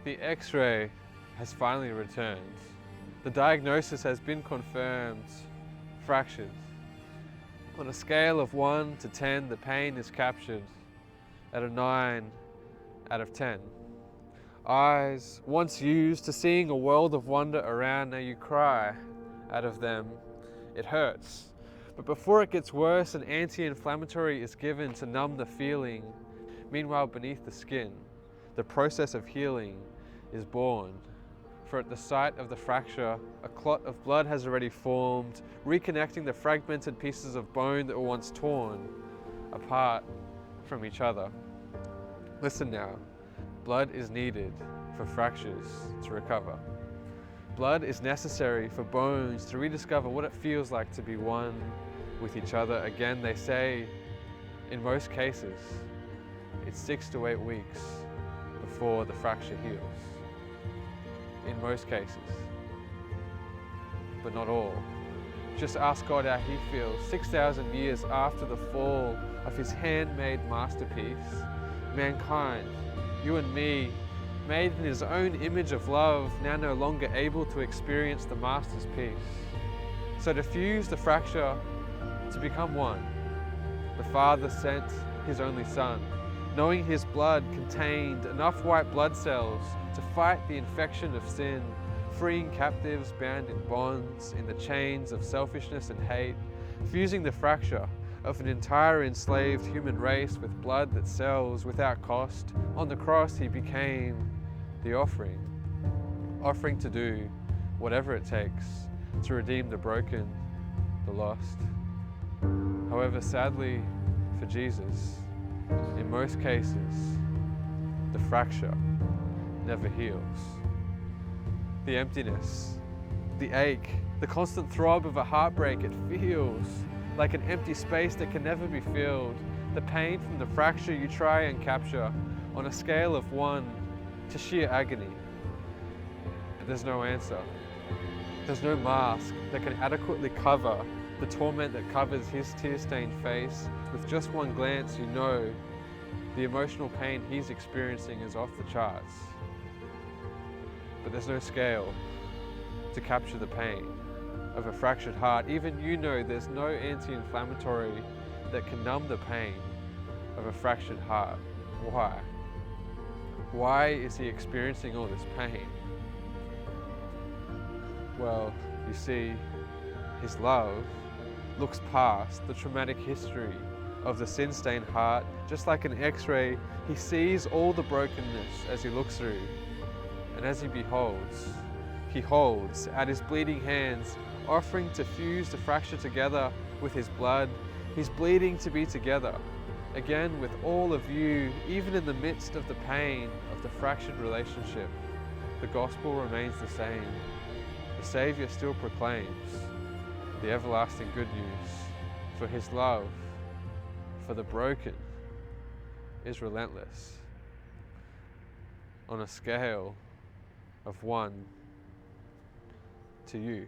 The X-ray has finally returned. The diagnosis has been confirmed. Fractures. On a scale of 1 to 10, the pain is captured at a 9 out of 10. Eyes, once used to seeing a world of wonder around, now you cry out of them. It hurts. But before it gets worse, an anti-inflammatory is given to numb the feeling. Meanwhile, beneath the skin, the process of healing is born. For at the site of the fracture, a clot of blood has already formed, reconnecting the fragmented pieces of bone that were once torn apart from each other. Listen now, blood is needed for fractures to recover. Blood is necessary for bones to rediscover what it feels like to be one with each other again. They say, in most cases, it's 6 to 8 weeks before the fracture heals. In most cases, but not all. Just ask God how He feels 6,000 years after the fall of His handmade masterpiece. Mankind, you and me, made in His own image of love, now no longer able to experience the Master's peace. So to fuse the fracture, to become one, the Father sent His only Son, knowing His blood contained enough white blood cells to fight the infection of sin, freeing captives bound in bonds, in the chains of selfishness and hate, fusing the fracture of an entire enslaved human race with blood that sells without cost. On the cross, He became the offering to do whatever it takes to redeem the broken, the lost. However, sadly for Jesus, in most cases, the fracture never heals. The emptiness, the ache, the constant throb of a heartbreak, it feels like an empty space that can never be filled. The pain from the fracture you try and capture on a scale of 1 to sheer agony. But there's no answer. There's no mask that can adequately cover the torment that covers His tear-stained face. With just one glance, you know the emotional pain He's experiencing is off the charts. But there's no scale to capture the pain of a fractured heart. Even you know there's no anti-inflammatory that can numb the pain of a fractured heart. Why? Why is He experiencing all this pain? Well, you see, His love looks past the traumatic history of the sin-stained heart. Just like an X-ray, He sees all the brokenness as He looks through. And as He beholds, He holds out His bleeding hands, offering to fuse the fracture together with His blood. He's bleeding to be together again with all of you, even in the midst of the pain of the fractured relationship. The gospel remains the same. The Savior still proclaims the everlasting good news, for His love for the broken is relentless. On a scale of 1 to you.